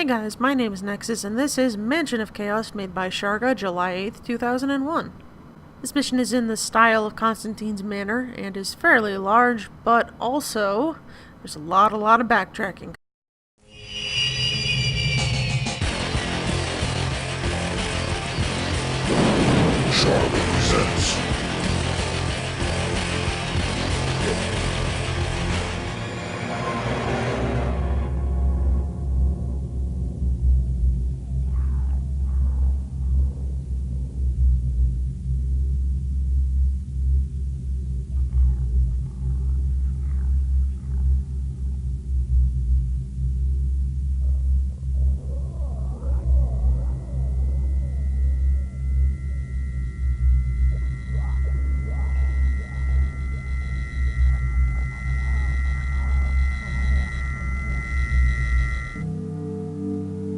Hey guys, my name is Nexus, and this is Mansion of Chaos made by Sharga, July 8th, 2001. This mission is in the style of Constantine's Manor, and is fairly large, but also, there's a lot of backtracking. Sharga presents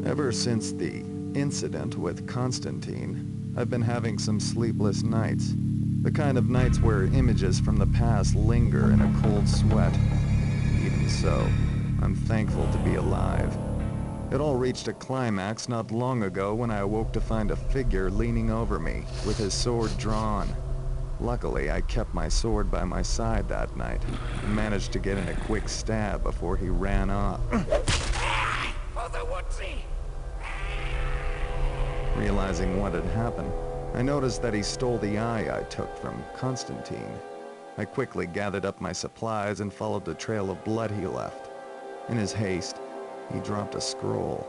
Ever since the incident with Constantine, I've been having some sleepless nights. The kind of nights where images from the past linger in a cold sweat. Even so, I'm thankful to be alive. It all reached a climax not long ago when I awoke to find a figure leaning over me, with his sword drawn. Luckily, I kept my sword by my side that night, and managed to get in a quick stab before he ran off. Realizing what had happened, I noticed that he stole the eye I took from Constantine. I quickly gathered up my supplies and followed the trail of blood he left. In his haste, he dropped a scroll.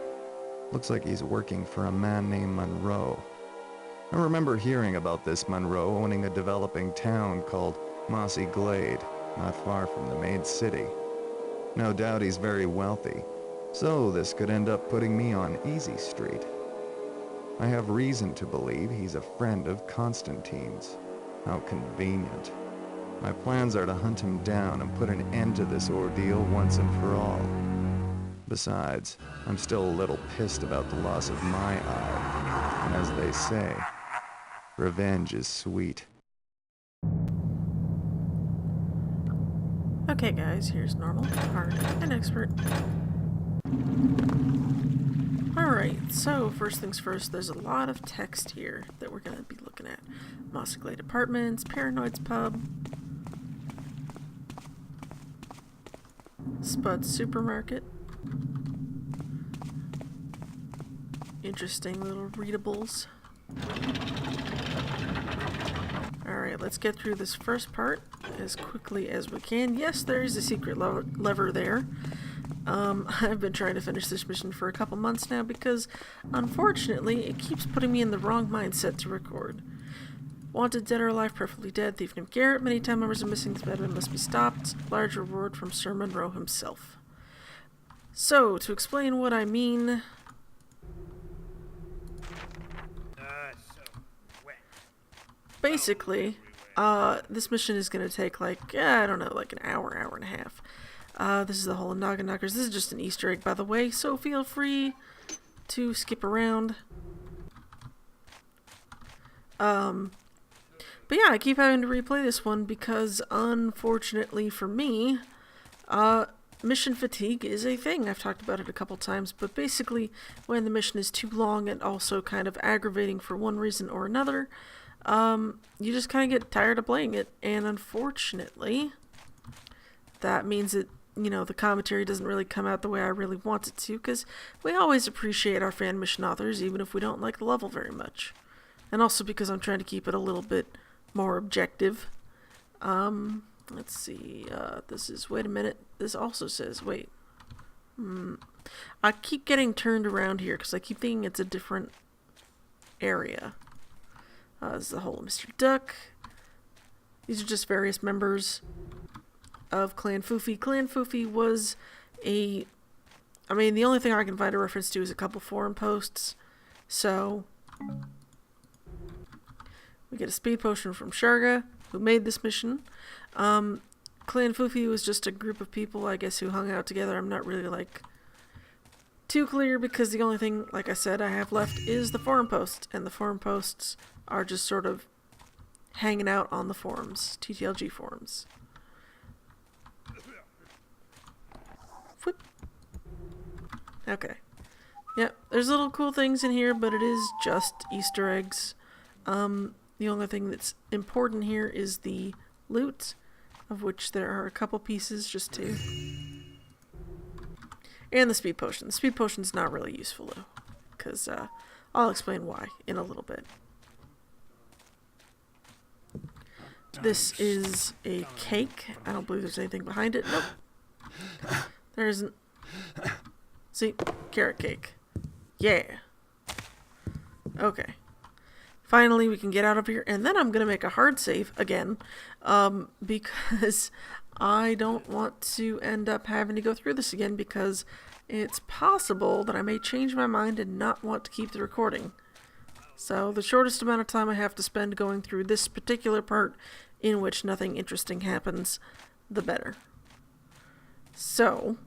Looks like he's working for a man named Monroe. I remember hearing about this Monroe owning a developing town called Mossy Glade, not far from the main city. No doubt he's very wealthy, so this could end up putting me on Easy Street. I have reason to believe he's a friend of Constantine's. How convenient. My plans are to hunt him down and put an end to this ordeal once and for all. Besides, I'm still a little pissed about the loss of my eye. And as they say, revenge is sweet. Okay guys, here's normal, hard, and expert. Alright, so first things first, there's a lot of text here that we're going to be looking at. Mossy Glade Apartments, Paranoid's Pub, Spud's Supermarket. Interesting little readables. Alright, let's get through this first part as quickly as we can. Yes, there is a secret lever there. I've been trying to finish this mission for a couple months now because, unfortunately, it keeps putting me in the wrong mindset to record. Wanted, dead or alive, preferably dead. Thief named Garrett. Many time members are missing. This madman must be stopped. Large reward from Sir Monroe himself. So, to explain what I mean... Basically, this mission is going to take like, I don't know, like an hour and a half. This is the whole Noggin Knockers. This is just an Easter egg, by the way, so feel free to skip around. But yeah, I keep having to replay this one because, unfortunately for me, mission fatigue is a thing. I've talked about it a couple times, but basically, when the mission is too long and also kind of aggravating for one reason or another, you just kind of get tired of playing it, and unfortunately, that means that, you know, the commentary doesn't really come out the way I really want it to, because we always appreciate our fan mission authors, even if we don't like the level very much. And also because I'm trying to keep it a little bit more objective. Let's see, this is, wait a minute, this also says, wait. I keep getting turned around here, because I keep thinking it's a different area. This is the whole Mr. Duck. These are just various members of Clan Foofy. Clan Foofy was a... I mean, the only thing I can find a reference to is a couple forum posts. So, we get a speed potion from Sharga, who made this mission. Clan Foofy was just a group of people, I guess, who hung out together. I'm not really, like, too clear, because the only thing, like I said, I have left is the forum posts. And the forum posts are just sort of hanging out on the forums, TTLG forums. Whoop. Okay. Yeah, there's little cool things in here, but it is just Easter eggs. The only thing that's important here is the loot, of which there are a couple pieces, just two. And the speed potion. The speed potion's not really useful, though, because I'll explain why in a little bit. This is a cake. I don't believe there's anything behind it. Nope. There isn't. See? Carrot cake. Yeah. Okay. Finally, we can get out of here. And then I'm going to make a hard save again. Because I don't want to end up having to go through this again. Because it's possible that I may change my mind and not want to keep the recording. So the shortest amount of time I have to spend going through this particular part in which nothing interesting happens, the better. So,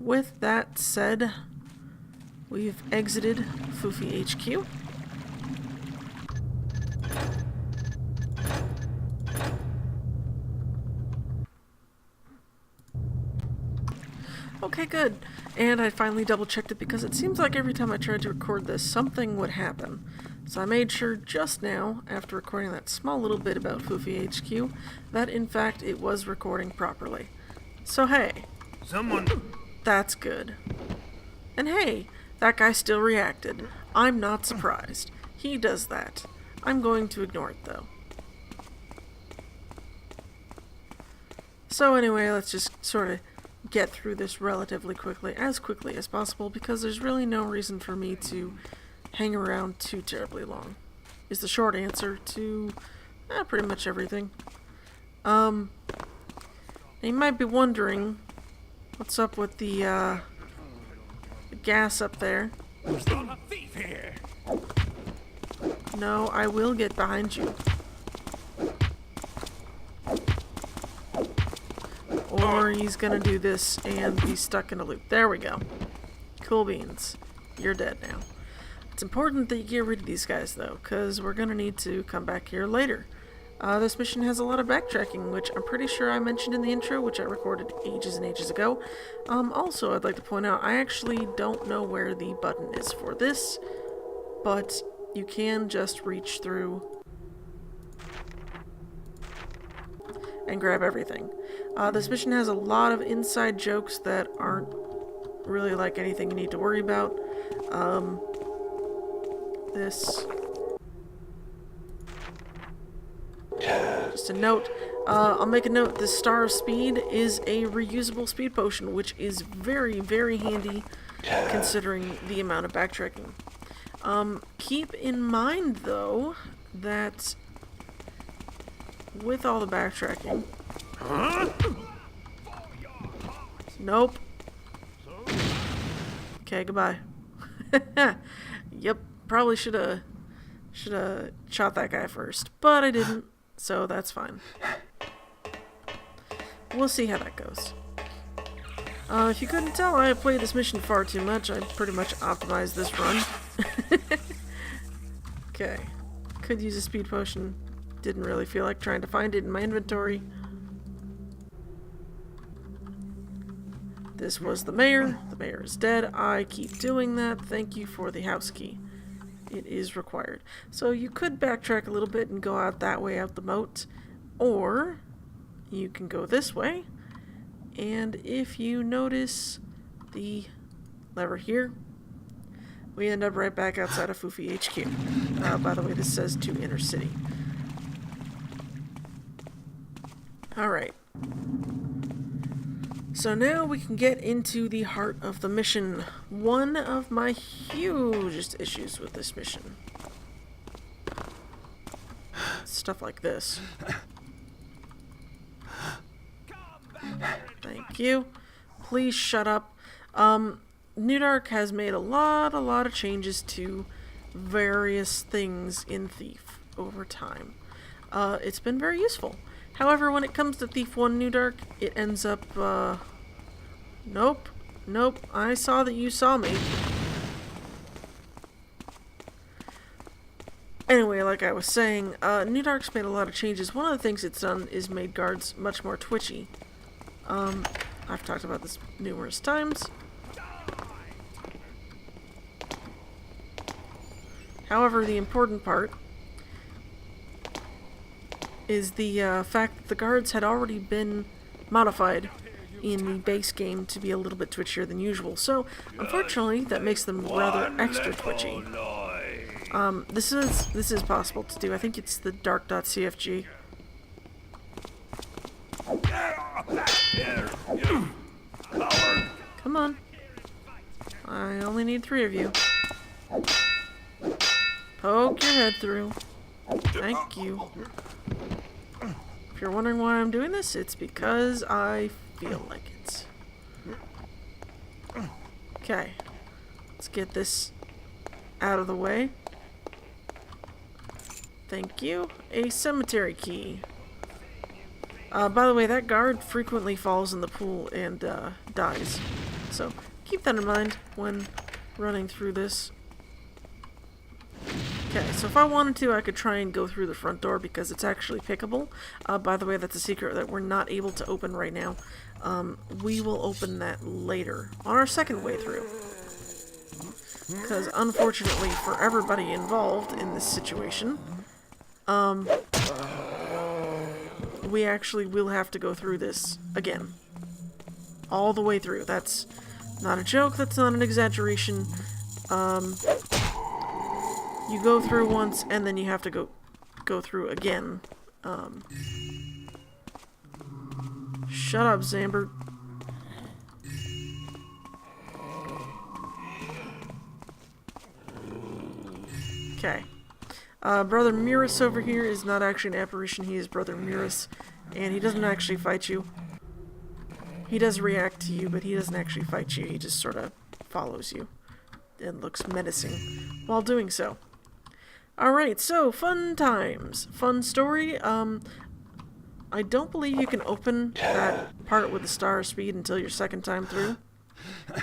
with that said, we've exited Foofy HQ. Okay, good. And I finally double-checked it because it seems like every time I tried to record this, something would happen. So I made sure just now, after recording that small little bit about Foofy HQ, that in fact it was recording properly. So hey. That's good. And hey, that guy still reacted. I'm not surprised. He does that. I'm going to ignore it though. So anyway, let's just sort of get through this relatively quickly as possible, because there's really no reason for me to hang around too terribly long, is the short answer to pretty much everything. You might be wondering what's up with the gas up there. Who's not a thief here? No, I will get behind you. Or he's gonna do this and be stuck in a loop. There we go. Cool beans. You're dead now. It's important that you get rid of these guys, though, because we're gonna need to come back here later. This mission has a lot of backtracking, which I'm pretty sure I mentioned in the intro, which I recorded ages and ages ago. Also, I'd like to point out, I actually don't know where the button is for this, but you can just reach through and grab everything. This mission has a lot of inside jokes that aren't really like anything you need to worry about. Just a note, I'll make a note, the Star of Speed is a reusable speed potion, which is very, very handy considering the amount of backtracking. Keep in mind, though, that with all the backtracking... Nope. Okay, goodbye. Yep, probably should've shot that guy first, but I didn't, so that's fine. We'll see how that goes. If you couldn't tell, I played this mission far too much. I pretty much optimized this run. Okay. Could use a speed potion. Didn't really feel like trying to find it in my inventory. This was the mayor. The mayor is dead. I keep doing that. Thank you for the house key. It is required. So you could backtrack a little bit and go out that way, out the moat. Or you can go this way. And if you notice the lever here, we end up right back outside of Foofy HQ. By the way, this says to Inner City. Alright. So now we can get into the heart of the mission. One of my hugest issues with this mission. Stuff like this. Thank you. Please shut up. New Dark has made a lot of changes to various things in Thief over time. It's been very useful. However, when it comes to Thief 1 New Dark, it ends up, nope, I saw that you saw me. Anyway, like I was saying, New Dark's made a lot of changes. One of the things it's done is made guards much more twitchy. I've talked about this numerous times. However, the important part is the fact that the guards had already been modified in the base game to be a little bit twitchier than usual. So, unfortunately, that makes them rather extra twitchy. This is possible to do. I think it's the dark.cfg. Come on. I only need 3 of you. Poke your head through. Thank you. If you're wondering why I'm doing this, it's because I feel like it. Okay. Let's get this out of the way. Thank you. A cemetery key. By the way, that guard frequently falls in the pool and dies. So keep that in mind when running through this. Okay, so if I wanted to, I could try and go through the front door because it's actually pickable. By the way, that's a secret that we're not able to open right now. We will open that later on our second way through. Because unfortunately for everybody involved in this situation, we actually will have to go through this again. All the way through. That's not a joke, that's not an exaggeration. You go through once, and then you have to go through again. Shut up, Zambert. Okay. Brother Miras over here is not actually an apparition, he is Brother Miras, and he doesn't actually fight you. He does react to you, but he doesn't actually fight you, he just sort of follows you and looks menacing while doing so. Alright, so fun times. Fun story. I don't believe you can open that part with the star speed until your second time through.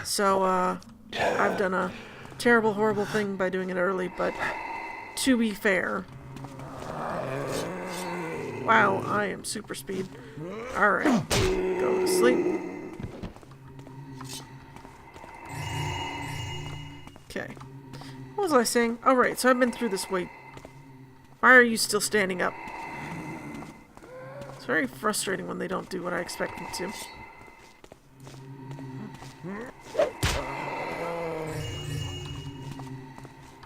So, I've done a terrible, horrible thing by doing it early, but to be fair... Wow, I am super speed. Alright, go to sleep. Okay. What was I saying? Oh, right, so I've been through this way. Why are you still standing up? It's very frustrating when they don't do what I expect them to.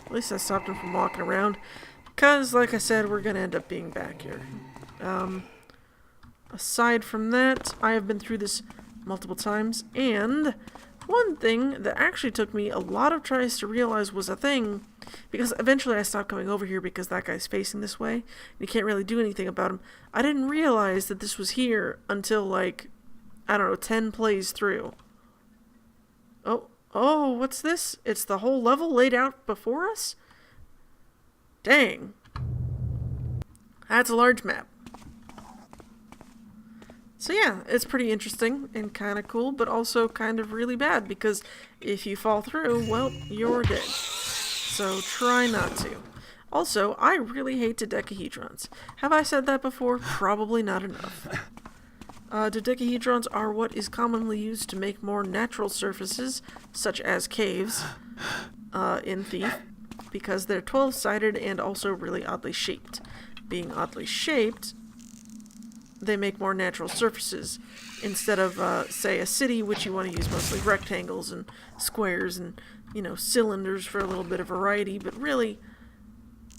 At least I stopped him from walking around. Because, like I said, we're going to end up being back here. Aside from that, I have been through this multiple times, and... one thing that actually took me a lot of tries to realize was a thing, because eventually I stopped coming over here because that guy's facing this way, and you can't really do anything about him. I didn't realize that this was here until, like, I don't know, 10 plays through. Oh, what's this? It's the whole level laid out before us? Dang. That's a large map. So yeah, it's pretty interesting and kind of cool, but also kind of really bad, because if you fall through, well, you're dead. So try not to. Also, I really hate dodecahedrons. Have I said that before? Probably not enough. Dodecahedrons are what is commonly used to make more natural surfaces, such as caves, in Thief, because they're 12-sided and also really oddly shaped. Being oddly shaped, they make more natural surfaces instead of, say, a city, which you want to use mostly rectangles and squares and, you know, cylinders for a little bit of variety, but really,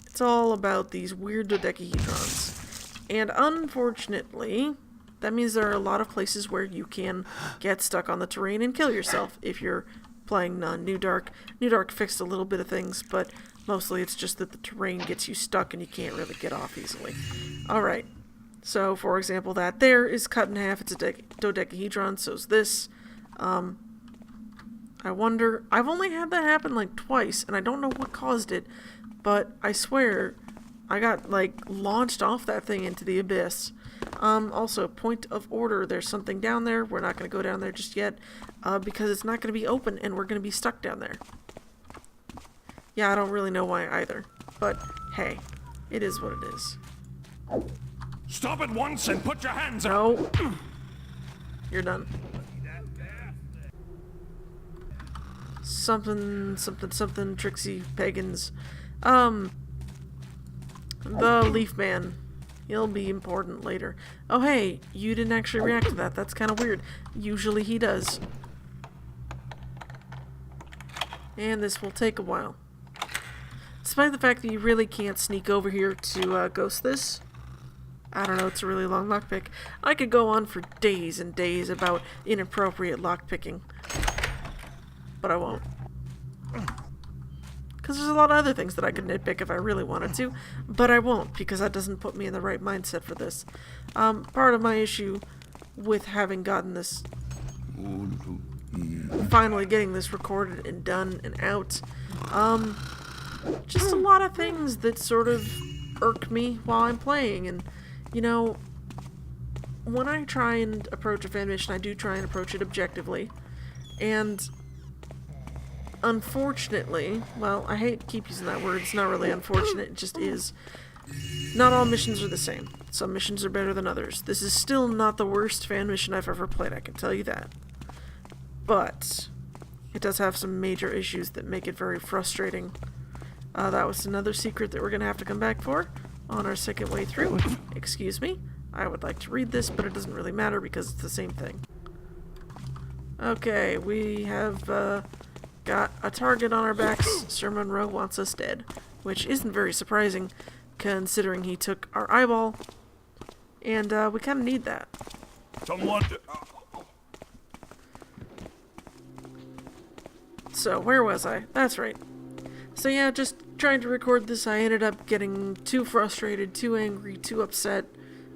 it's all about these weird dodecahedrons. And unfortunately, that means there are a lot of places where you can get stuck on the terrain and kill yourself if you're playing New Dark. New Dark fixed a little bit of things, but mostly it's just that the terrain gets you stuck and you can't really get off easily. Alright. So, for example, that there is cut in half. It's a dodecahedron, so's this. I wonder... I've only had that happen, like, twice, and I don't know what caused it, but I swear I got, like, launched off that thing into the abyss. Also, point of order. There's something down there. We're not going to go down there just yet, because it's not going to be open, and we're going to be stuck down there. Yeah, I don't really know why either. But, hey, it is what it is. Stop at once and put your hands up! No. You're done. Something, Trixie Pagans. The Leaf Man. He'll be important later. Oh hey, you didn't actually react to that. That's kind of weird. Usually he does. And this will take a while. Despite the fact that you really can't sneak over here to ghost this. I don't know, it's a really long lockpick. I could go on for days and days about inappropriate lockpicking. But I won't. Because there's a lot of other things that I could nitpick if I really wanted to, but I won't, because that doesn't put me in the right mindset for this. Part of my issue with having gotten this, finally getting this recorded and done and out, just a lot of things that sort of irk me while I'm playing, and, you know, when I try and approach a fan mission, I do try and approach it objectively, and unfortunately, well, I hate to keep using that word, it's not really unfortunate, it just is. Not all missions are the same. Some missions are better than others. This is still not the worst fan mission I've ever played, I can tell you that. But it does have some major issues that make it very frustrating. That was another secret that we're going to have to come back for on our second way through. Excuse me. I would like to read this, but it doesn't really matter because it's the same thing. Okay, we have got a target on our backs. Sir Monroe wants us dead, which isn't very surprising considering he took our eyeball, and we kind of need that. Someone. So, where was I? That's right. So yeah, just trying to record this, I ended up getting too frustrated, too angry, too upset.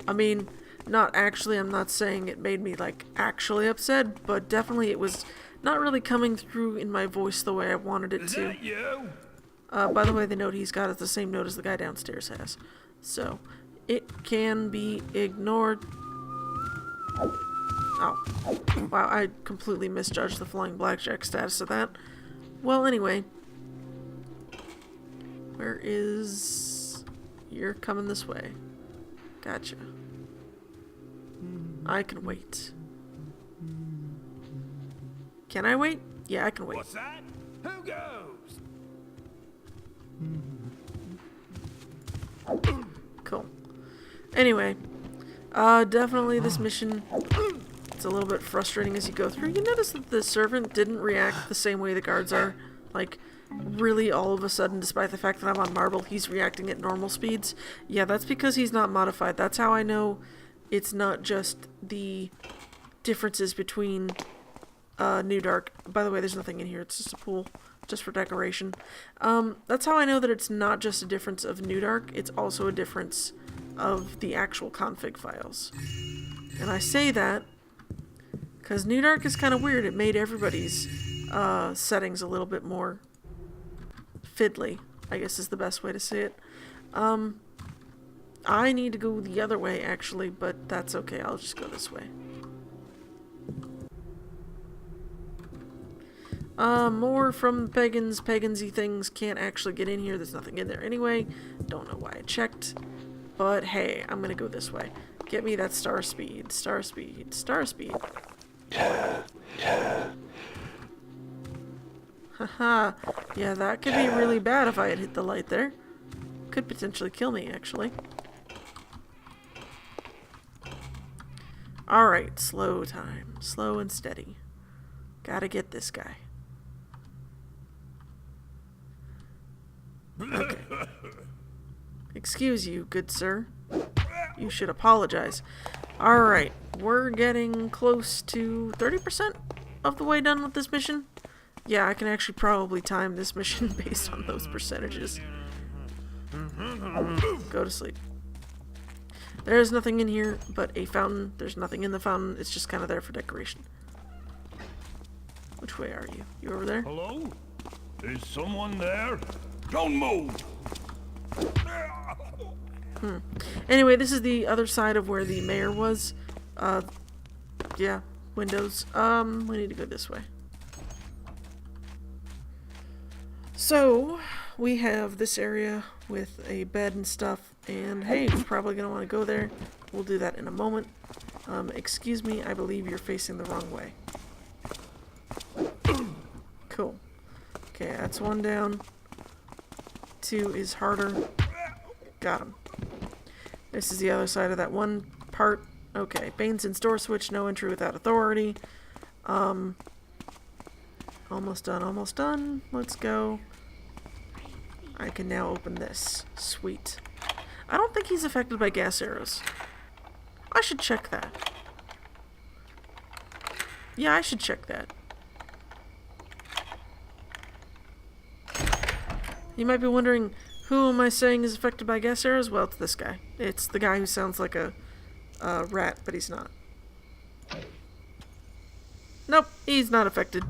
I mean, not actually, I'm not saying it made me, like, actually upset, but definitely it was not really coming through in my voice the way I wanted it Is to. that you? By the way, the note he's got is the same note as the guy downstairs has. So, it can be ignored. Oh. Wow, I completely misjudged the flying blackjack status of that. Well, anyway. Where is... You're coming this way. Gotcha. I can wait. Can I wait? Yeah, I can wait. What's that? Who goes? Cool. Anyway, definitely this mission, it's a little bit frustrating as you go through. You notice that the servant didn't react the same way the guards are. Like, really all of a sudden, despite the fact that I'm on marble, he's reacting at normal speeds. Yeah, that's because he's not modified. That's how I know it's not just the differences between New Dark. By the way, there's nothing in here. It's just a pool, just for decoration. That's how I know that it's not just a difference of New Dark. It's also a difference of the actual config files. And I say that because New Dark is kind of weird. It made everybody's settings a little bit more fiddly, I guess is the best way to say it. I need to go the other way, actually, but that's okay. I'll just go this way. More from pagans. Pagansy things can't actually get in here. There's nothing in there anyway. Don't know why I checked. But hey, I'm gonna go this way. Get me that star speed. Star speed. Star speed. Haha. Yeah, that could be really bad if I had hit the light there. Could potentially kill me, actually. Alright, slow time. Slow and steady. Gotta get this guy. Okay. Excuse you, good sir. You should apologize. Alright, we're getting close to 30% of the way done with this mission. Yeah, I can actually probably time this mission based on those percentages. Go to sleep. There's nothing in here but a fountain. There's nothing in the fountain. It's just kind of there for decoration. Which way are you? You over there? Hello? Is someone there? Don't move! Anyway, this is the other side of where the mayor was. Yeah, windows. We need to go this way. So, we have this area with a bed and stuff, and hey, we're probably going to want to go there. We'll do that in a moment. Excuse me, I believe you're facing the wrong way. Cool. Okay, that's one down. to is harder. Got him. This is the other side of that one part. Okay, Baineson's door switch, no entry without authority. Almost done, almost done. Let's go. I can now open this. Sweet. I don't think he's affected by gas arrows. I should check that. Yeah, I should check that. You might be wondering, who am I saying is affected by gas arrows? Well, it's this guy. It's the guy who sounds like a rat, but he's not. Nope, he's not affected.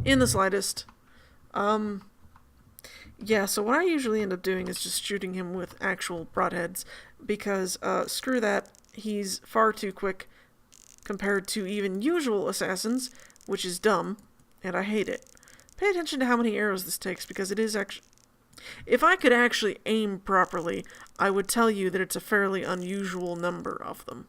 In the slightest. Yeah, so what I usually end up doing is just shooting him with actual broadheads, because, screw that, he's far too quick compared to even usual assassins, which is dumb, and I hate it. Pay attention to how many arrows this takes, because it is actually... If I could actually aim properly, I would tell you that it's a fairly unusual number of them.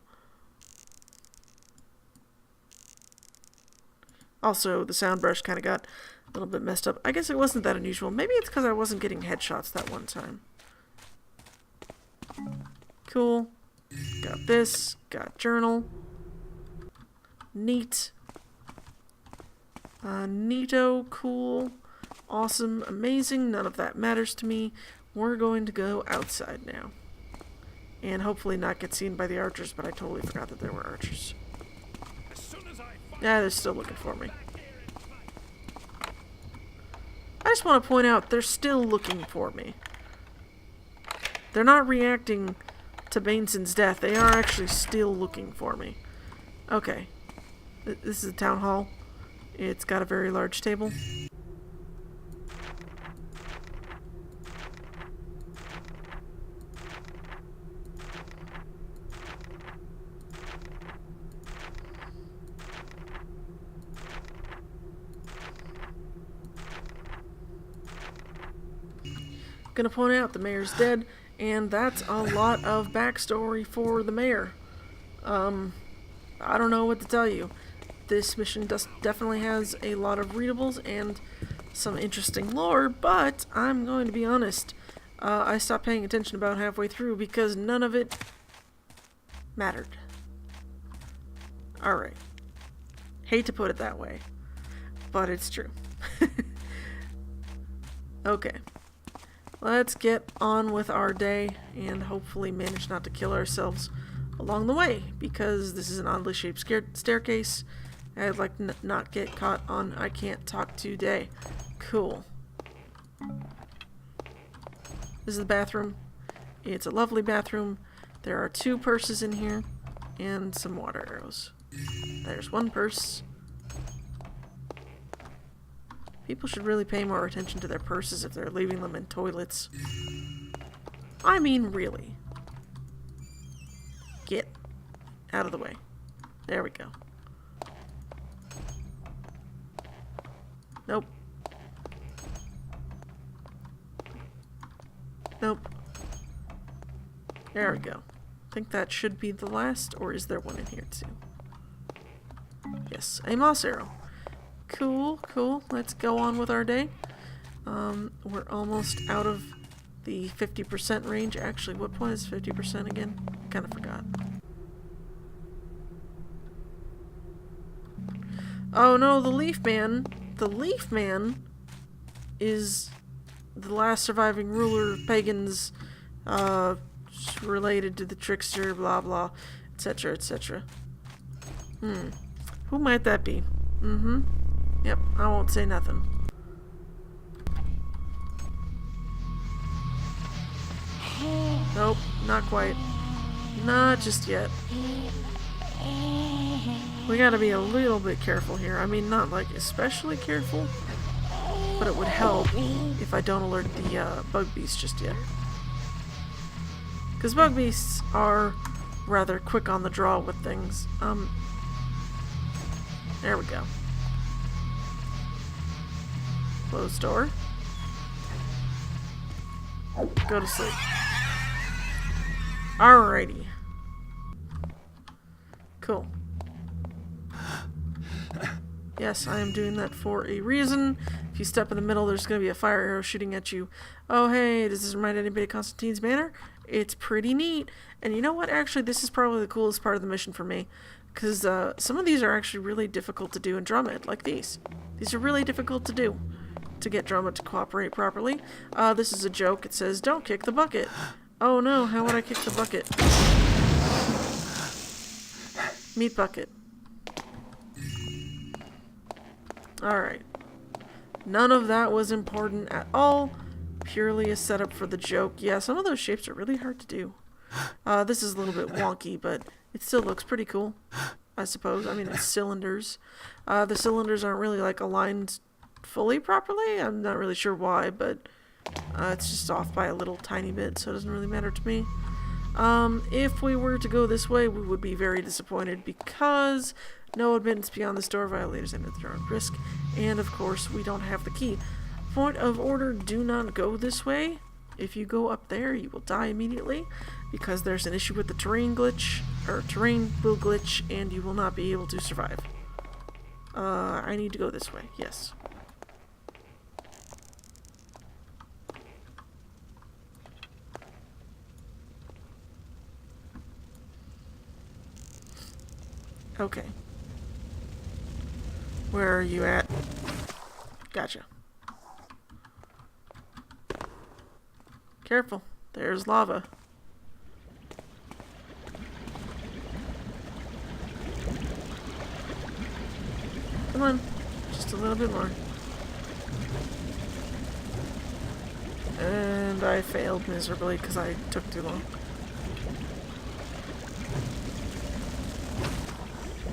Also, the sound brush kind of got a little bit messed up. I guess it wasn't that unusual. Maybe it's because I wasn't getting headshots that one time. Cool. Got this. Got journal. Neat. Neato. Cool. Awesome. Amazing. None of that matters to me. We're going to go outside now. And hopefully not get seen by the archers, but I totally forgot that there were archers. Yeah, they're still looking for me. I just want to point out, they're still looking for me. They're not reacting to Baineson's death. They are actually still looking for me. Okay. This is a town hall. It's got a very large table. Gonna point out the mayor's dead, and that's a lot of backstory for the mayor. I don't know what to tell you. This mission definitely has a lot of readables and some interesting lore, but I'm going to be honest. I stopped paying attention about halfway through because none of it mattered. Alright. Hate to put it that way, but it's true. Okay. Let's get on with our day and hopefully manage not to kill ourselves along the way, because this is an oddly shaped staircase. I'd like to not get caught on I can't talk today. Cool. This is the bathroom. It's a lovely bathroom. There are 2 purses in here and some water arrows. There's 1 purse. People should really pay more attention to their purses if they're leaving them in toilets. I mean, really. Get out of the way. There we go. Nope. Nope. There we go. I think that should be the last, or is there one in here too? Yes, a moss arrow. Cool, cool. Let's go on with our day. We're almost out of the 50% range. Actually, what point is 50% again? I kind of forgot. Oh no, the Leaf Man. The Leaf Man is the last surviving ruler of pagans, related to the trickster, blah blah, etc., etc. Who might that be? Yep, I won't say nothing. Nope, not quite. Not just yet. We gotta be a little bit careful here. I mean, not like especially careful, but it would help if I don't alert the bug beasts just yet. Because bug beasts are rather quick on the draw with things. There we go. Closed door. Go to sleep. Alrighty. Cool. Yes, I am doing that for a reason. If If you step in the middle, there's going to be a fire arrow shooting at you. Oh, hey, does this remind anybody of Constantine's Manor? It's pretty neat. And you know what? Actually, this is probably the coolest part of the mission for me. Because some of these are actually really difficult to do in Drummond, like these. These are really difficult to do to get Drummond to cooperate properly. This is a joke. It says, don't kick the bucket. Oh no, how would I kick the bucket? Meat bucket. Alright. None of that was important at all. Purely a setup for the joke. Yeah, some of those shapes are really hard to do. This is a little bit wonky, but it still looks pretty cool, I suppose. I mean, it's cylinders. The cylinders aren't really, like, aligned fully properly. I'm not really sure why, but it's just off by a little tiny bit, so it doesn't really matter to me. If we were to go this way, we would be very disappointed because no admittance beyond this door. Violators enter their own risk. And, of course, we don't have the key. Point of order, do not go this way. If you go up there, you will die immediately because there's an issue with the terrain glitch, or terrain will glitch, and you will not be able to survive. I need to go this way, yes. Okay. Where are you at? Gotcha. Careful. There's lava. Come on. Just a little bit more. And I failed miserably because I took too long.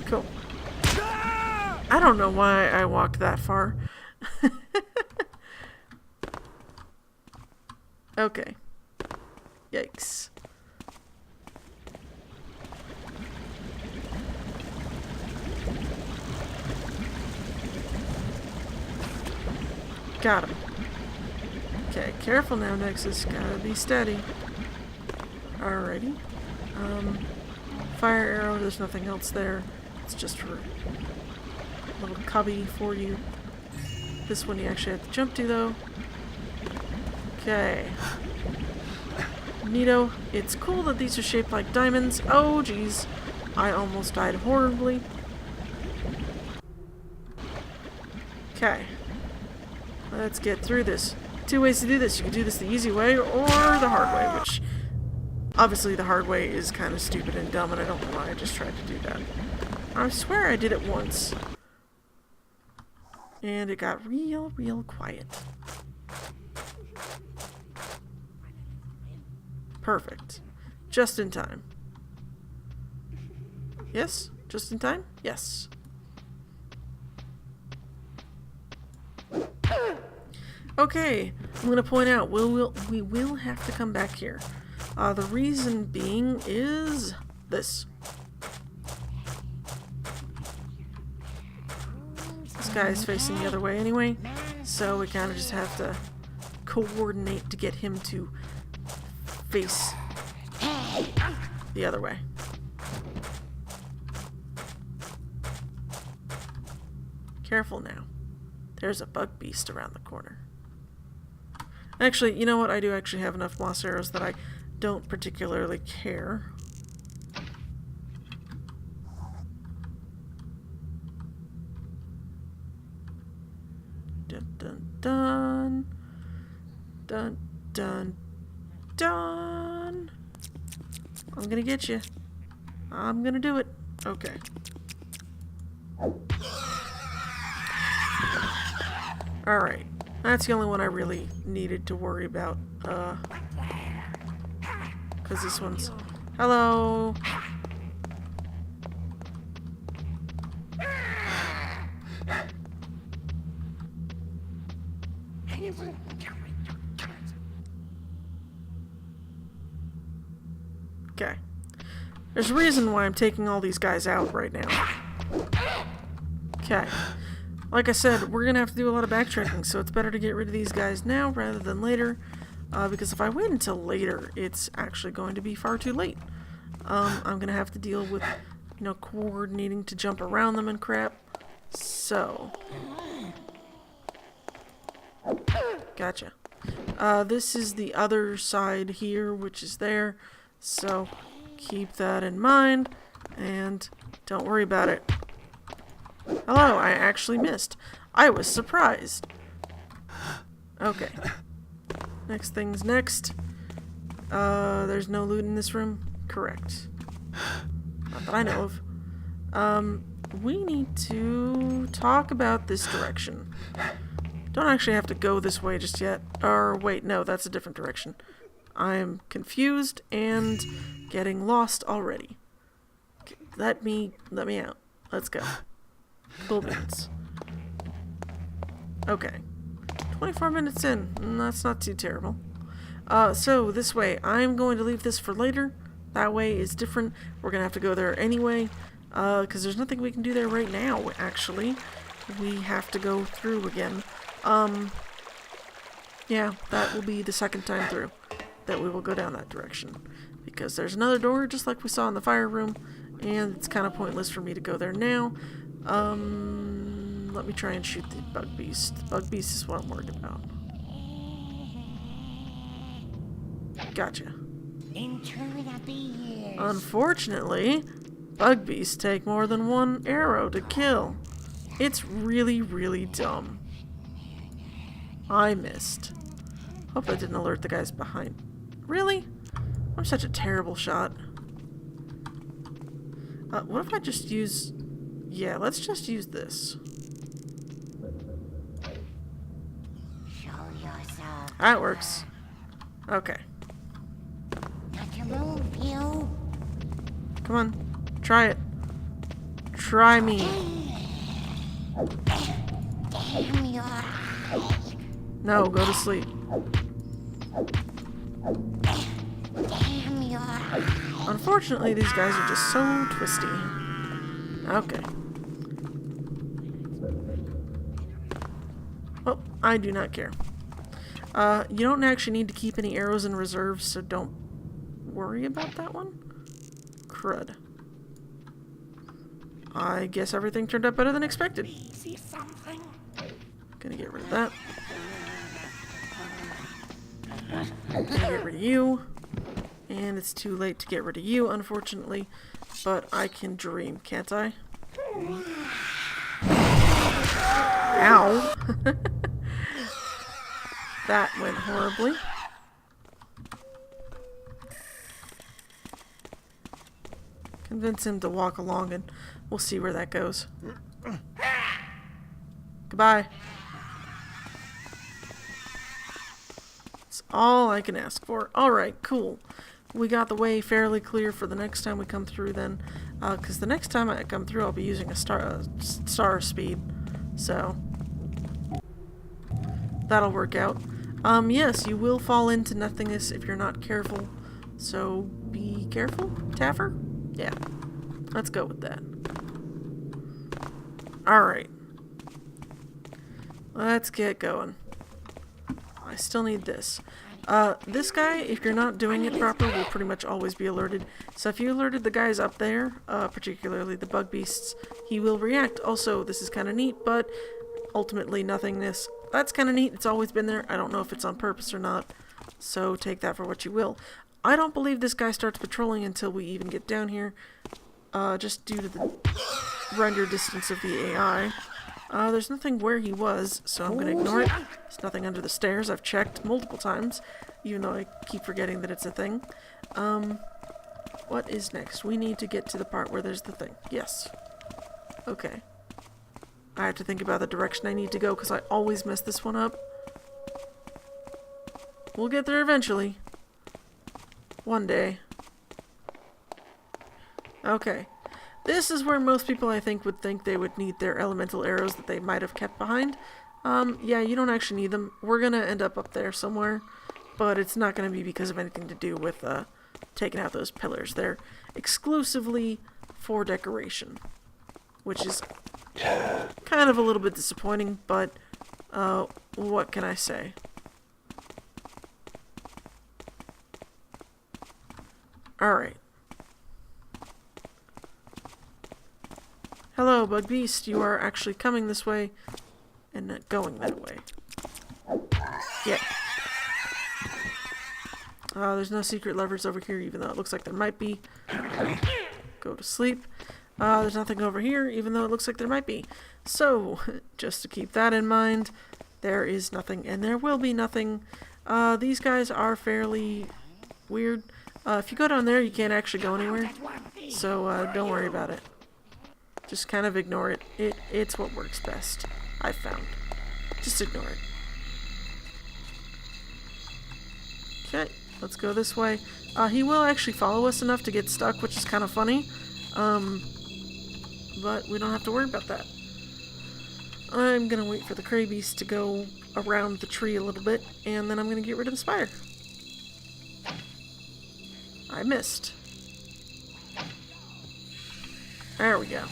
Cool. I don't know why I walked that far. Okay. Yikes. Got him. Okay, careful now, Nexus. Gotta be steady. Alrighty. Fire arrow, there's nothing else there. It's just for a little cubby for you. This one you actually have to jump to, though. Okay. Neato. It's cool that these are shaped like diamonds. Oh, geez. I almost died horribly. Okay. Let's get through this. Two ways to do this. You can do this the easy way or the hard way, which obviously the hard way is kind of stupid and dumb, and I don't know why I just tried to do that. I swear I did it once. And it got real quiet. Perfect. Just in time. Yes? Just in time? Yes. Okay, I'm going to point out we will have to come back here. The reason being is this. This guy is facing the other way anyway, so we kind of just have to coordinate to get him to face the other way. Careful now. There's a bug beast around the corner. Actually, you know what? I do actually have enough moss arrows that I don't particularly care. Dun dun dun. Dun dun dun. I'm gonna get you. I'm gonna do it. Okay. Alright. That's the only one I really needed to worry about. Because this one's... Hello! Okay. There's a reason why I'm taking all these guys out right now. Okay. Like I said, we're going to have to do a lot of backtracking, so it's better to get rid of these guys now rather than later. Because if I wait until later, it's actually going to be far too late. I'm going to have to deal with, you know, coordinating to jump around them and crap. So... Gotcha. This is the other side here, which is there. So keep that in mind, and don't worry about it. Hello, I actually missed. I was surprised. Okay. Next thing's next. There's no loot in this room? Correct. Not that I know of. We need to talk about this direction. Don't actually have to go this way just yet. Or, wait, no, that's a different direction. I'm confused and getting lost already. Let me out. Let's go. Cool beans. Okay. 24 minutes in. That's not too terrible. So this way. I'm going to leave this for later. That way is different. We're going to have to go there anyway. Because there's nothing we can do there right now, actually. We have to go through again. Yeah, that will be the second time through that we will go down that direction. Because there's another door, just like we saw in the fire room, and it's kind of pointless for me to go there now. Let me try and shoot the bug beast. The bug beast is what I'm worried about. Gotcha. Unfortunately, bug beasts take more than one arrow to kill. It's really, really dumb. I missed. Hope that didn't alert the guys behind. Really? I'm such a terrible shot. What if I just use... Yeah, let's just use this. Show yourself. That works. Okay. Not to move, you. Come on. Try it. Try me. Damn your eyes. No, go to sleep. Damn your eyes. Unfortunately, these guys are just so twisty. Okay. Well, I do not care. You don't actually need to keep any arrows in reserve, so don't worry about that one. Crud. I guess everything turned out better than expected. See something? Gonna get rid of that. Gonna get rid of you. And it's too late to get rid of you, unfortunately. But I can dream, can't I? Ow! That went horribly. Convince him to walk along and we'll see where that goes. Goodbye. That's all I can ask for. Alright, cool. We got the way fairly clear for the next time we come through then. Because the next time I come through I'll be using a star speed. So that'll work out. Yes, you will fall into nothingness if you're not careful. So be careful, Taffer? Yeah. Let's go with that. Alright. Let's get going. I still need this. This guy, if you're not doing it proper, will pretty much always be alerted. So if you alerted the guys up there, particularly the bug beasts, he will react. Also, this is kind of neat, but ultimately nothingness. That's kind of neat. It's always been there. I don't know if it's on purpose or not. So take that for what you will. I don't believe this guy starts patrolling until we even get down here. Just due to the render distance of the AI. There's nothing where he was, so I'm going to ignore it. There's nothing under the stairs. I've checked multiple times, even though I keep forgetting that it's a thing. What is next? We need to get to the part where there's the thing. Yes. Okay. I have to think about the direction I need to go, because I always mess this one up. We'll get there eventually. One day. Okay. This is where most people, I think, would think they would need their elemental arrows that they might have kept behind. Yeah, you don't actually need them. We're gonna end up there somewhere, but it's not gonna be because of anything to do with taking out those pillars. They're exclusively for decoration, which is kind of a little bit disappointing, but what can I say? Alright. Hello, Bug Beast. You are actually coming this way and not going that way. Yeah, There's no secret levers over here, even though it looks like there might be. Go to sleep. There's nothing over here, even though it looks like there might be. So, just to keep that in mind, there is nothing, and there will be nothing. These guys are fairly weird. If you go down there, you can't actually go anywhere. So, don't worry about it. Just kind of ignore it. It's what works best, I've found. Just ignore it. Okay, let's go this way. He will actually follow us enough to get stuck, which is kind of funny. But we don't have to worry about that. I'm gonna wait for the Krabies to go around the tree a little bit, and then I'm gonna get rid of the spider. I missed. There we go.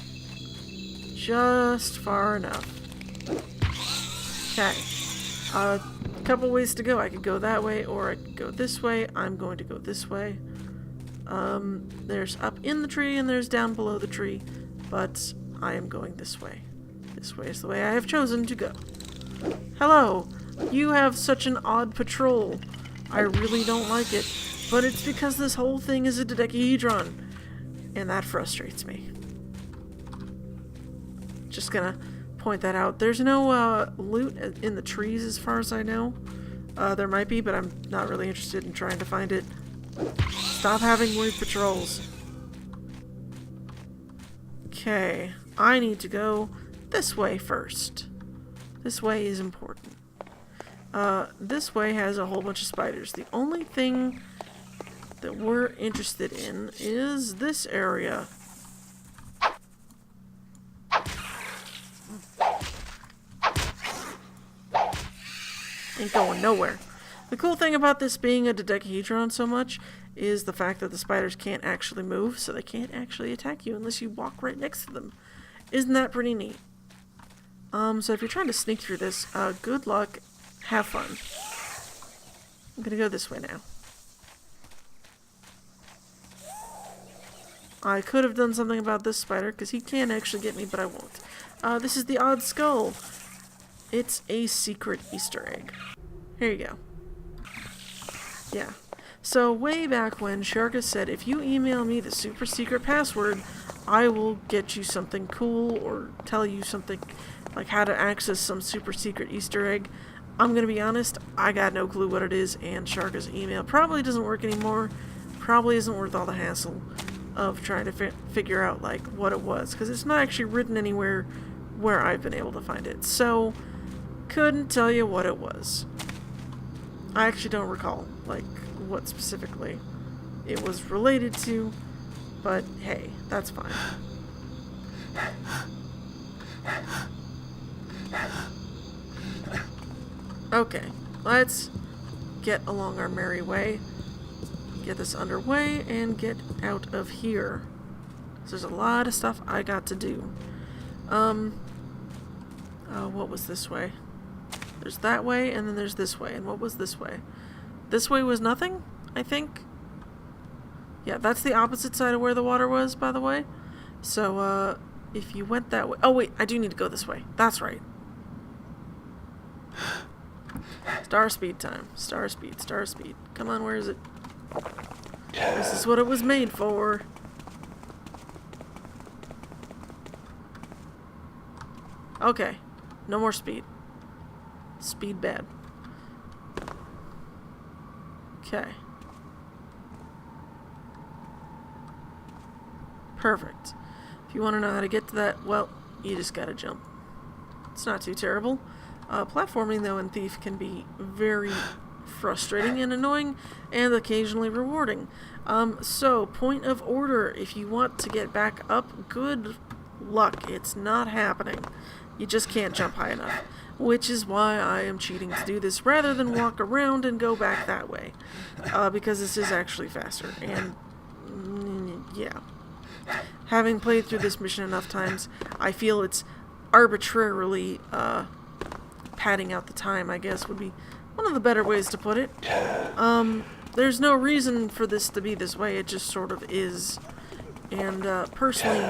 Just far enough. Okay. A couple ways to go. I could go that way, or I could go this way. I'm going to go this way. There's up in the tree, and there's down below the tree, but I am going this way. This way is the way I have chosen to go. Hello! You have such an odd patrol. I really don't like it, but it's because this whole thing is a dodecahedron, and that frustrates me. Just gonna point that out. There's no loot in the trees as far as I know. There might be, but I'm not really interested in trying to find it. Stop having weird patrols. Okay, I need to go this way first. This way is important. This way has a whole bunch of spiders. The only thing that we're interested in is this area. Ain't going nowhere. The cool thing about this being a dodecahedron so much is the fact that the spiders can't actually move, so they can't actually attack you unless you walk right next to them. Isn't that pretty neat? So if you're trying to sneak through this, good luck, have fun. I'm gonna go this way now. I could have done something about this spider, because he can actually get me, but I won't. This is the odd skull. It's a secret Easter egg. Here you go. Yeah. So way back when, Sharka said, if you email me the super secret password, I will get you something cool or tell you something like how to access some super secret Easter egg. I'm gonna be honest, I got no clue what it is, and Sharka's email probably doesn't work anymore. Probably isn't worth all the hassle of trying to figure out like what it was, because it's not actually written anywhere where I've been able to find it. So, couldn't tell you what it was. I actually don't recall, like, what specifically it was related to, but hey, that's fine. Okay, let's get along our merry way, get this underway, and get out of here. So there's a lot of stuff I got to do. What was this way? There's that way, and then there's this way, and what was this way? This way was nothing, I think? Yeah, that's the opposite side of where the water was, by the way. So, if you went that way... Oh, wait, I do need to go this way. That's right. Star speed time. Star speed, star speed. Come on, where is it? This is what it was made for. Okay. No more speed. Speed bad. Okay. Perfect. If you want to know how to get to that, well, you just gotta jump. It's not too terrible. Platforming, though, in Thief can be very frustrating and annoying, and occasionally rewarding. So, point of order, if you want to get back up, good luck. It's not happening. You just can't jump high enough. Which is why I am cheating to do this, rather than walk around and go back that way. Because this is actually faster, and yeah. Having played through this mission enough times, I feel it's arbitrarily padding out the time, I guess, would be one of the better ways to put it. There's no reason for this to be this way, it just sort of is. And personally,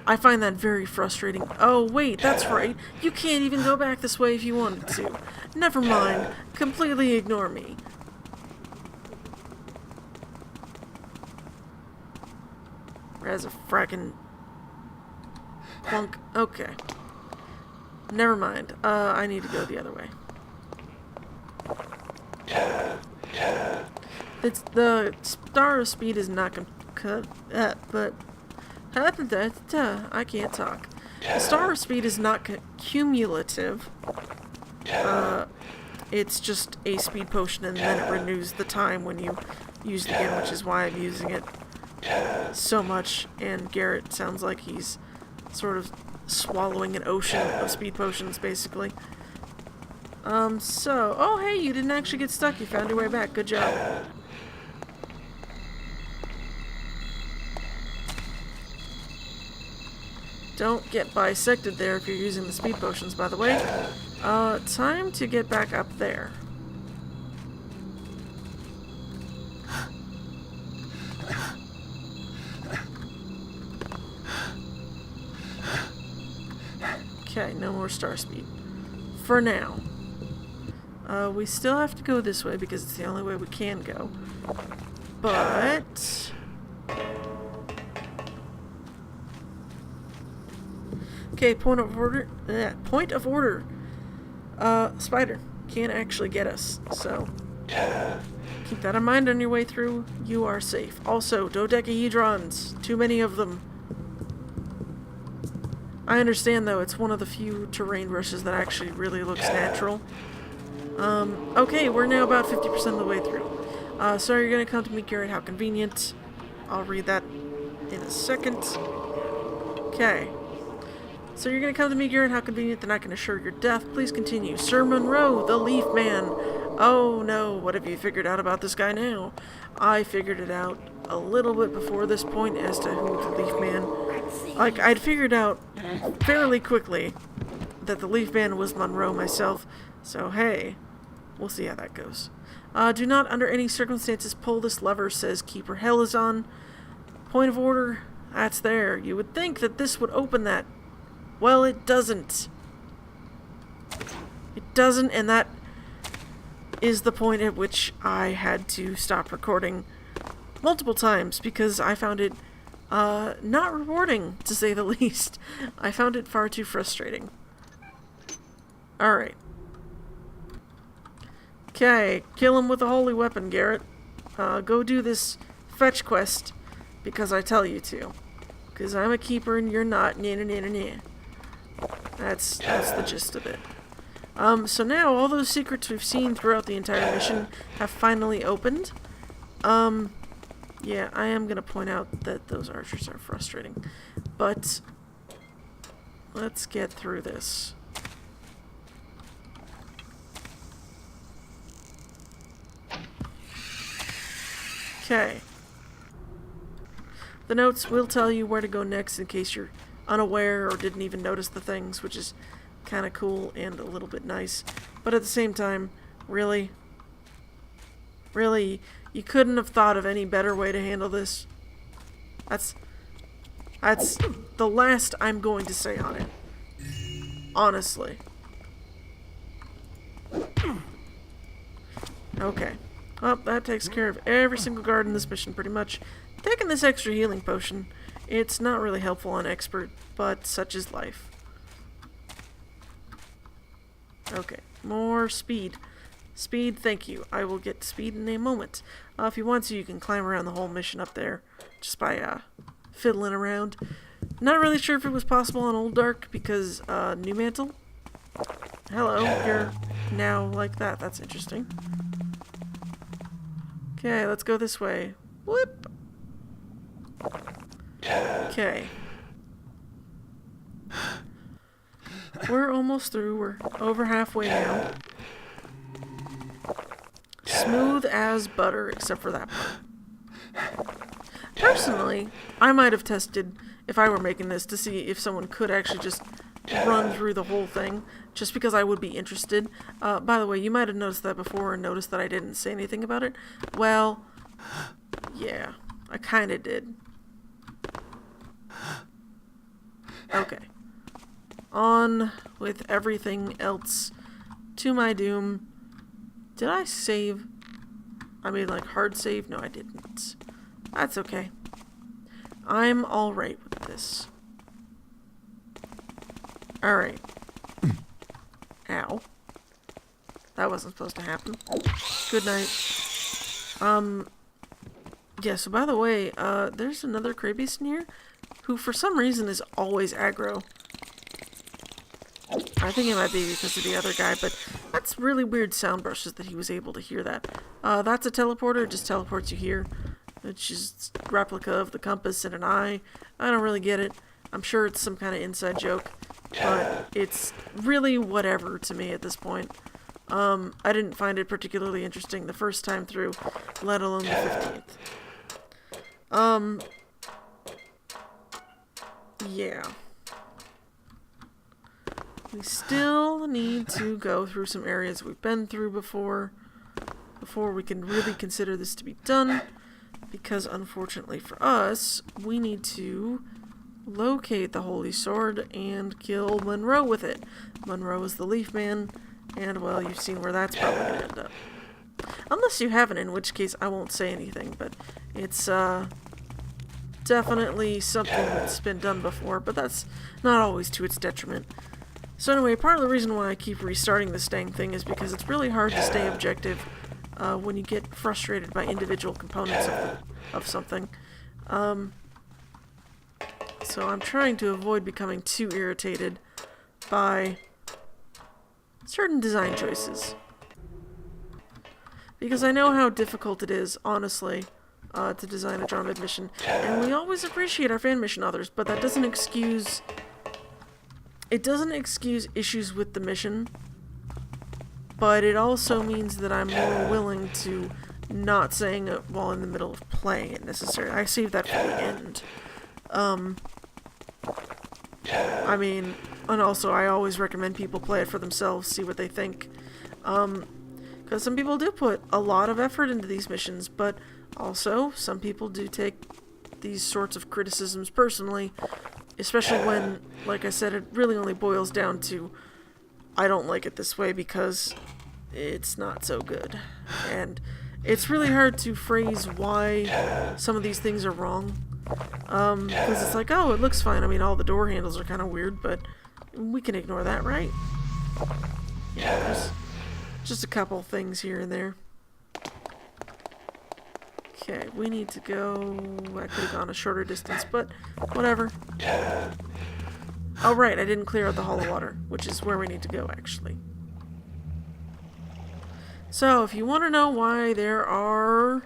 I find that very frustrating. Oh, wait, that's right. You can't even go back this way if you wanted to. Never mind. Completely ignore me. has a frackin' clunk. Okay. Never mind. I need to go the other way. It's the star of speed is not gonna cut but I can't talk. The star of speed is not cumulative. It's just a speed potion, and then it renews the time when you use it again, which is why I'm using it so much. And Garrett sounds like he's sort of swallowing an ocean of speed potions, basically. Oh hey, you didn't actually get stuck. You found your way back. Good job. Don't get bisected there if you're using the speed potions, by the way. Time to get back up there. Okay, no more star speed. For now. We still have to go this way because it's the only way we can go. But... okay, point of order. Spider can't actually get us, so keep that in mind on your way through. You are safe. Also, dodecahedrons. Too many of them. I understand, though, it's one of the few terrain rushes that actually really looks natural. Okay, we're now about 50% of the way through. So you're gonna come to me, Garrett. How convenient. I'll read that in a second. Okay. So you're going to come to me, Garrett. How convenient, then I can assure your death. Please continue. Sir Monroe, the Leaf Man. Oh no, what have you figured out about this guy now? I figured it out a little bit before this point as to who the Leaf Man... like, I'd figured out fairly quickly that the Leaf Man was Monroe myself. So hey, we'll see how that goes. Do not under any circumstances pull this lever, says Keeper Hell is on. Point of order, that's there. You would think that this would open that. Well, it doesn't. It doesn't, and that is the point at which I had to stop recording multiple times because I found it not rewarding, to say the least. I found it far too frustrating. Alright. Okay, kill him with a holy weapon, Garrett. Go do this fetch quest because I tell you to. Because I'm a keeper and you're not. That's the gist of it. So now all those secrets we've seen throughout the entire mission have finally opened. Yeah, I am gonna point out that those archers are frustrating. But let's get through this. Okay. The notes will tell you where to go next in case you're unaware or didn't even notice the things, which is kind of cool and a little bit nice. But at the same time, really, you couldn't have thought of any better way to handle this. That's the last I'm going to say on it. Honestly. Okay. Well, that takes care of every single guard in this mission, pretty much. Taking this extra healing potion, it's not really helpful on expert, but such is life. Okay, more speed. Speed, thank you. I will get speed in a moment. If you want to, you can climb around the whole mission up there, just by fiddling around. Not really sure if it was possible on Old Dark, because New Mantle? Hello, you're now like that. That's interesting. Okay, let's go this way. Whoop! Okay. We're almost through. We're over halfway now. Smooth as butter, except for that part. Personally, I might have tested, if I were making this, to see if someone could actually just run through the whole thing, just because I would be interested. By the way, you might have noticed that before and noticed that I didn't say anything about it. Well, yeah, I kind of did. Okay. On with everything else to my doom. Did I save? I mean, like, hard save? No, I didn't. That's okay. I'm alright with this. Alright. Ow. That wasn't supposed to happen. Good night. Yeah, so by the way, there's another Krabeast in here who for some reason is always aggro. I think it might be because of the other guy, but that's really weird sound brushes that he was able to hear that. That's a teleporter, it just teleports you here. It's just a replica of the compass and an eye. I don't really get it. I'm sure it's some kind of inside joke, but it's really whatever to me at this point. I didn't find it particularly interesting the first time through, let alone the 15th. Yeah. We still need to go through some areas we've been through before we can really consider this to be done, because unfortunately for us, we need to locate the Holy Sword and kill Monroe with it. Monroe is the Leaf Man, and well, you've seen where that's probably going to end up. Unless you haven't, in which case I won't say anything, but it's definitely something that's been done before, but that's not always to its detriment. So anyway, part of the reason why I keep restarting this dang thing is because it's really hard to stay objective when you get frustrated by individual components of something. So I'm trying to avoid becoming too irritated by certain design choices. Because I know how difficult it is, honestly, to design a drama mission. And we always appreciate our fan mission authors, but that doesn't excuse... It doesn't excuse issues with the mission, but it also means that I'm more willing to not saying it while in the middle of playing it necessarily. I save that for the end. I mean, and also I always recommend people play it for themselves, see what they think. Because some people do put a lot of effort into these missions, but also some people do take these sorts of criticisms personally, especially when, like I said, it really only boils down to I don't like it this way because it's not so good. And it's really hard to phrase why some of these things are wrong. Because it's like, oh, it looks fine. I mean, all the door handles are kind of weird, but we can ignore that, right? Yeah, there's just a couple things here and there. Okay, we need to go... I could have gone a shorter distance, but whatever. Oh, right, I didn't clear out the Hall of Water, which is where we need to go, actually. So, if you want to know why there are,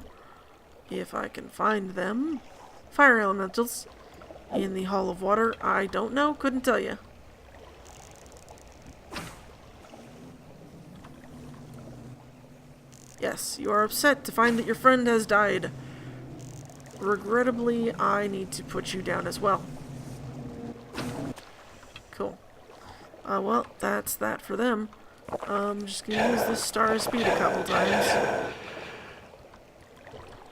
if I can find them, fire elementals in the Hall of Water, I don't know, couldn't tell you. Yes, you are upset to find that your friend has died. Regrettably, I need to put you down as well. Cool. Well, that's that for them. I'm just gonna use this star of speed a couple times.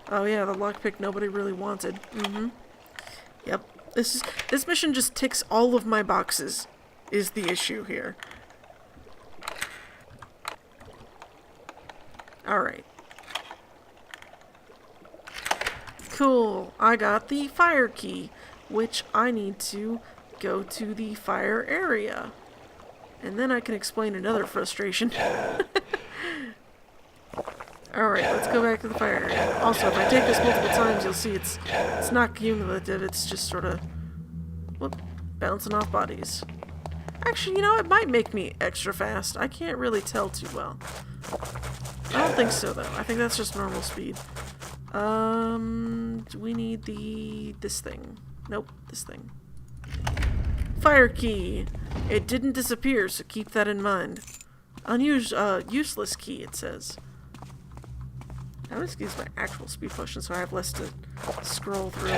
Oh yeah, the lockpick nobody really wanted. Yep. This mission just ticks all of my boxes, is the issue here. Alright. Cool. I got the fire key, which I need to go to the fire area. And then I can explain another frustration. Alright, let's go back to the fire area. Also, if I take this multiple times, you'll see it's not cumulative, it's just sort of, whoop, bouncing off bodies. Actually, you know, it might make me extra fast. I can't really tell too well. I don't think so, though. I think that's just normal speed. Do we need this thing? Nope, this thing. Fire key! It didn't disappear, so keep that in mind. Useless key, it says. I'm just gonna use my actual speed potion so I have less to scroll through.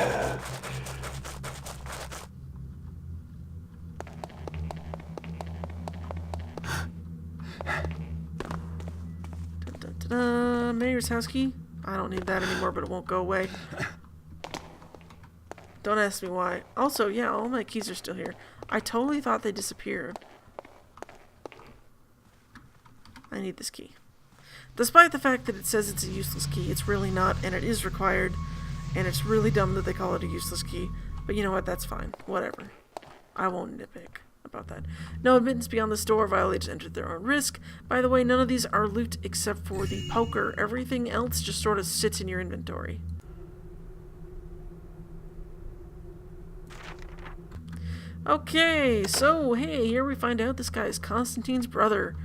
Da-da-da-da. Mayor's house key? I don't need that anymore, but it won't go away. Don't ask me why. Also, yeah, all my keys are still here. I totally thought they disappeared. I need this key. Despite the fact that it says it's a useless key, it's really not, and it is required. And it's really dumb that they call it a useless key. But you know what? That's fine. Whatever. I won't nitpick about that. No admittance beyond the store. Violators entered their own risk. By the way, none of these are loot except for the poker. Everything else just sort of sits in your inventory. Okay, so hey, here we find out this guy is Constantine's brother.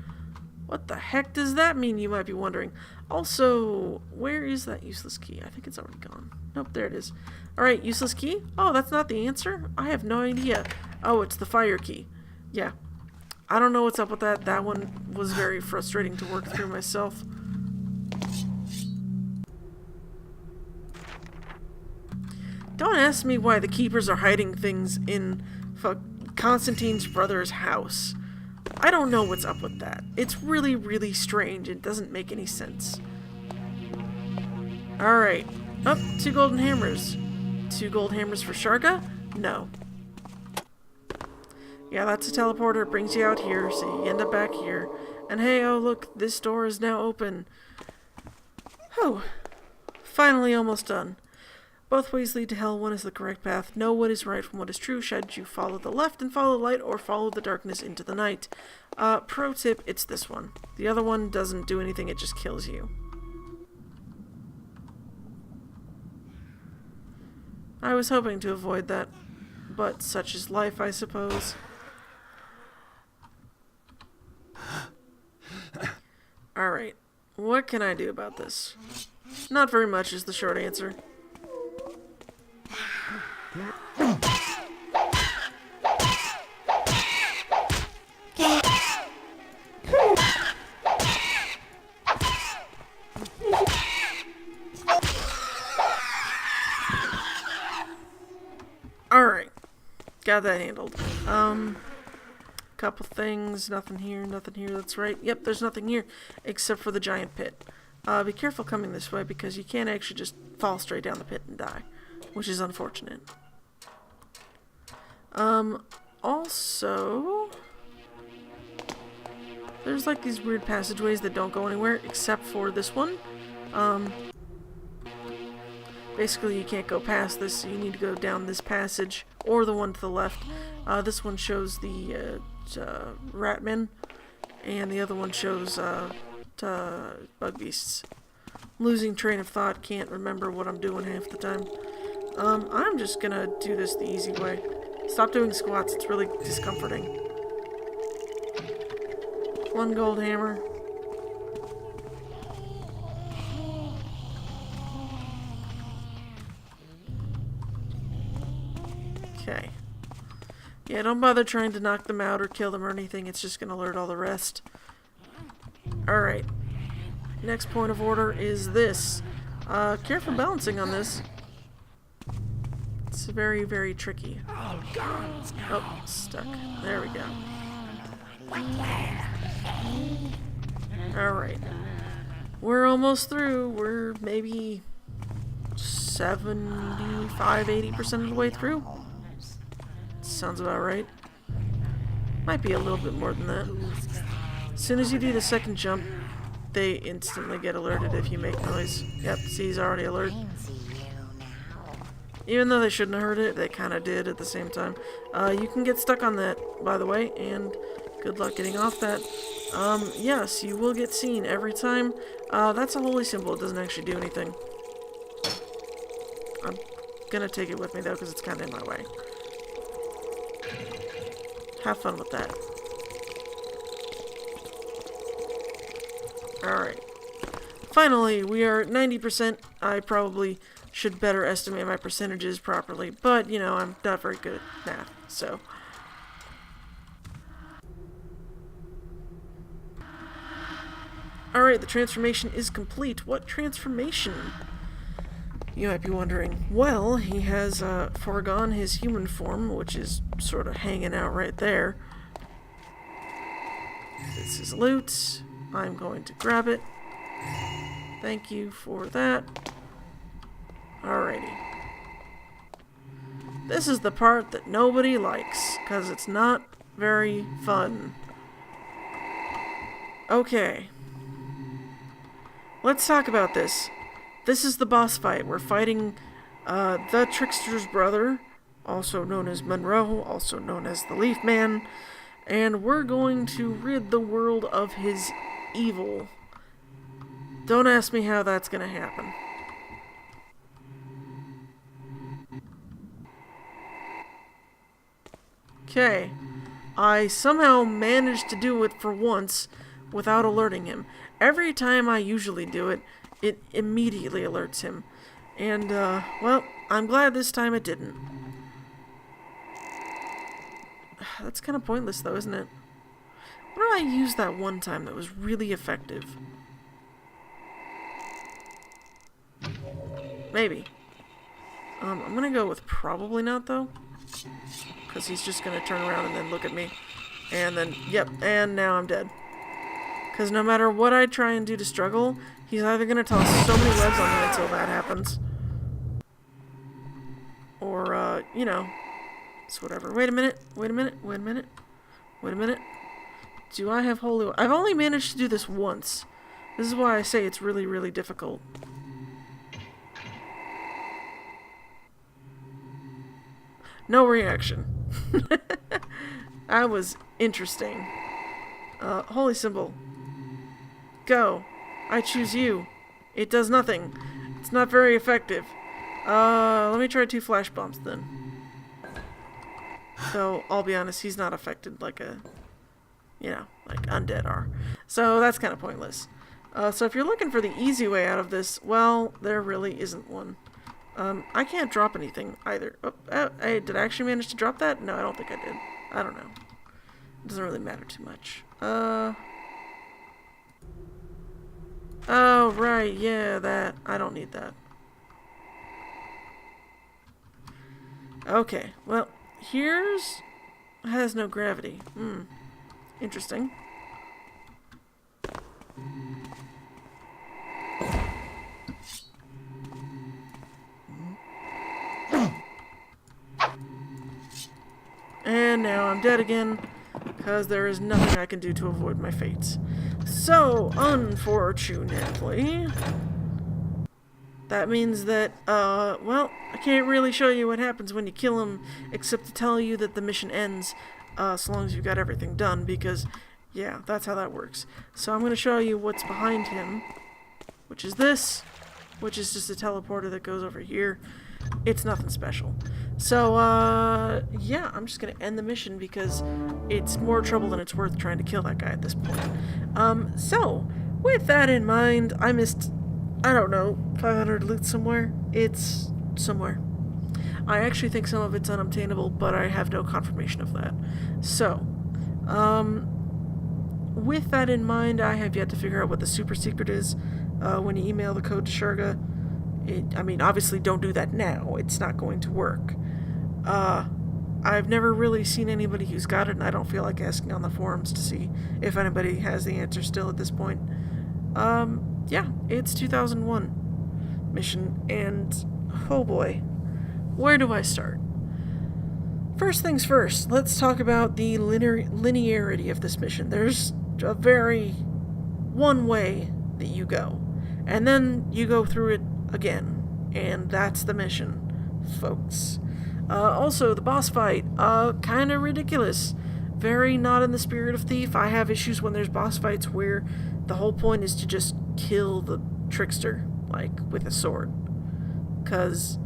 What the heck does that mean, you might be wondering? Also, where is that useless key? I think it's already gone. Nope, there it is. Alright, useless key? Oh, that's not the answer? I have no idea. Oh, it's the fire key. Yeah. I don't know what's up with that. That one was very frustrating to work through myself. Don't ask me why the keepers are hiding things in Constantine's brother's house. I don't know what's up with that. It's really, really strange. It doesn't make any sense. Alright. Up, 2 golden hammers. 2 gold hammers for Sharga? No. Yeah, that's a teleporter. It brings you out here, so you end up back here. And hey, oh look, this door is now open. Oh. Finally almost done. Both ways lead to hell. One is the correct path. Know what is right from what is true. Should you follow the left and follow the light, or follow the darkness into the night? Pro tip, it's this one. The other one doesn't do anything, it just kills you. I was hoping to avoid that, but such is life, I suppose. Alright, what can I do about this? Not very much is the short answer. Alright. Got that handled. Couple things. Nothing here, that's right. Yep, there's nothing here except for the giant pit. Be careful coming this way because you can't actually just fall straight down the pit and die, which is unfortunate. Also, there's like these weird passageways that don't go anywhere except for this one. Basically you can't go past this, so you need to go down this passage or the one to the left. This one shows the Ratmen, and the other one shows Bug Beasts. Losing train of thought, can't remember what I'm doing half the time. I'm just gonna do this the easy way. Stop doing squats, it's really discomforting. 1 gold hammer. Okay. Yeah, don't bother trying to knock them out or kill them or anything, it's just gonna alert all the rest. Alright. Next point of order is this. Careful balancing on this. It's very, very tricky. Oh, stuck. There we go. Alright. We're almost through. We're maybe 75-80% of the way through. Sounds about right. Might be a little bit more than that. As soon as you do the second jump, they instantly get alerted if you make noise. Yep, see, he's already alert. Even though they shouldn't have heard it, they kind of did at the same time. You can get stuck on that, by the way, and good luck getting off that. Yes, you will get seen every time. That's a holy symbol. It doesn't actually do anything. I'm gonna take it with me, though, because it's kind of in my way. Have fun with that. Alright. Finally, we are at 90%. I probably should better estimate my percentages properly, but, you know, I'm not very good at math, so. Alright, the transformation is complete. What transformation? You might be wondering. Well, he has foregone his human form, which is sort of hanging out right there. This is loot. I'm going to grab it. Thank you for that. Alrighty. This is the part that nobody likes, because it's not very fun. Okay. Let's talk about this. This is the boss fight. We're fighting The Trickster's brother, also known as Monroe, also known as the Leaf Man, and we're going to rid the world of his evil. Don't ask me how that's gonna happen. Okay. I somehow managed to do it for once without alerting him. Every time I usually do it, it immediately alerts him. And, well, I'm glad this time it didn't. That's kind of pointless, though, isn't it? What did I use that one time that was really effective? Maybe. I'm gonna go with probably not, though. Because he's just gonna turn around and then look at me. And then, yep, and now I'm dead. Because no matter what I try and do to struggle, he's either gonna toss so many webs on me until that happens. Or, you know, it's whatever. Wait a minute, wait a minute, wait a minute, wait a minute. Do I have holy... I've only managed to do this once. This is why I say it's really, really difficult. No reaction. That was interesting. Holy symbol. Go. I choose you. It does nothing. It's not very effective. Let me try 2 flash bombs then. Though, I'll be honest, he's not affected like a... You know, like undead are. So that's kind of pointless. So if you're looking for the easy way out of this, well, there really isn't one. I can't drop anything either. Oh, did I actually manage to drop that? No, I don't think I did. I don't know. It doesn't really matter too much. Oh, right, yeah, that. I don't need that. Okay, well, here's... has no gravity. Interesting. And now I'm dead again, because there is nothing I can do to avoid my fates. So, unfortunately, that means that, well, I can't really show you what happens when you kill him, except to tell you that the mission ends, so long as you've got everything done, because, yeah, that's how that works. So I'm going to show you what's behind him, which is this, which is just a teleporter that goes over here. It's nothing special. So, yeah, I'm just gonna end the mission because it's more trouble than it's worth trying to kill that guy at this point. So, with that in mind, I missed, I don't know, 500 loot somewhere? It's somewhere. I actually think some of it's unobtainable, but I have no confirmation of that. So, with that in mind, I have yet to figure out what the super secret is. When you email the code to Sharga, I mean, obviously don't do that now. It's not going to work. I've never really seen anybody who's got it, and I don't feel like asking on the forums to see if anybody has the answer still at this point. Yeah, it's 2001 mission, and oh boy, where do I start? First things first, let's talk about the linearity of this mission. There's a very one way that you go, and then you go through it again, and that's the mission, folks. Also, the boss fight, kind of ridiculous. Very not in the spirit of Thief. I have issues when there's boss fights where the whole point is to just kill the trickster, like, with a sword. Because,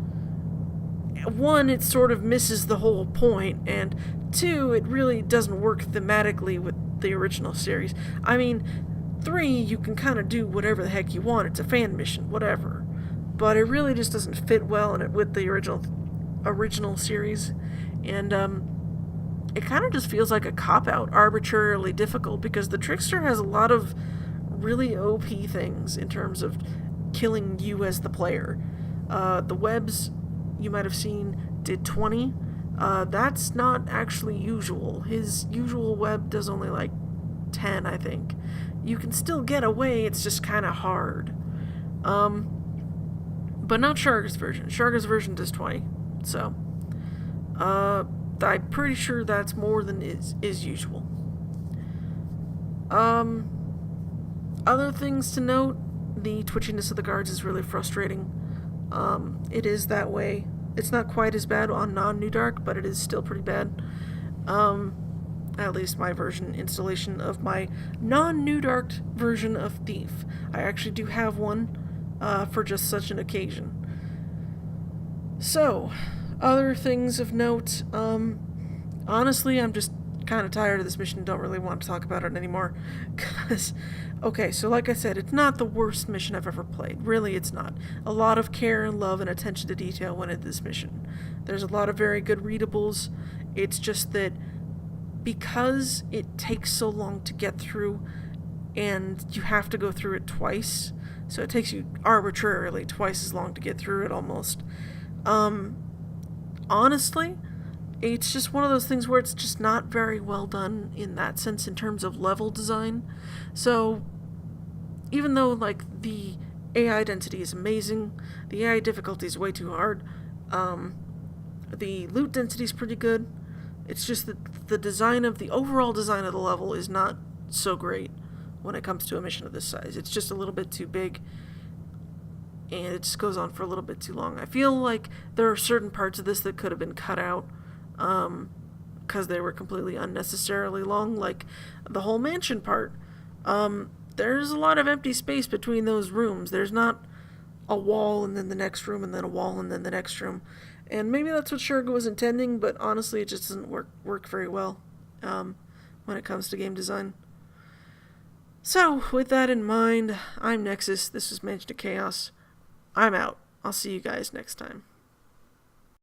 one, it sort of misses the whole point, and two, it really doesn't work thematically with the original series. I mean, 3, you can kind of do whatever the heck you want. It's a fan mission, whatever. But it really just doesn't fit well in it with the original series. And it kind of just feels like a cop-out, arbitrarily difficult, because the Trickster has a lot of really OP things in terms of killing you as the player. The webs, you might have seen, did 20. That's not actually usual. His usual web does only like 10, I think. You can still get away, it's just kind of hard. But not Sharga's version. Sharga's version does 20. So, I'm pretty sure that's more than is usual. Other things to note, the twitchiness of the guards is really frustrating. It is that way. It's not quite as bad on non-New Dark, but it is still pretty bad. At least my version installation of my non-New Dark version of Thief. I actually do have one for just such an occasion. So, other things of note, honestly, I'm just kind of tired of this mission and don't really want to talk about it anymore. Because, okay, so like I said, it's not the worst mission I've ever played. Really, it's not. A lot of care and love and attention to detail went into this mission. There's a lot of very good readables. It's just that because it takes so long to get through and you have to go through it twice, so it takes you arbitrarily twice as long to get through it almost. Honestly, it's just one of those things where it's just not very well done in that sense in terms of level design. So even though like the AI density is amazing, the AI difficulty is way too hard, the loot density is pretty good. It's just that the design of the overall design of the level is not so great when it comes to a mission of this size. It's just a little bit too big, and it just goes on for a little bit too long. I feel like there are certain parts of this that could have been cut out because they were completely unnecessarily long, like the whole mansion part. There's a lot of empty space between those rooms. There's not a wall and then the next room and then a wall and then the next room. And maybe that's what Sherga was intending, but honestly it just doesn't work very well when it comes to game design. So, with that in mind, I'm Nexus, this is Mansion of Chaos. I'm out. I'll see you guys next time.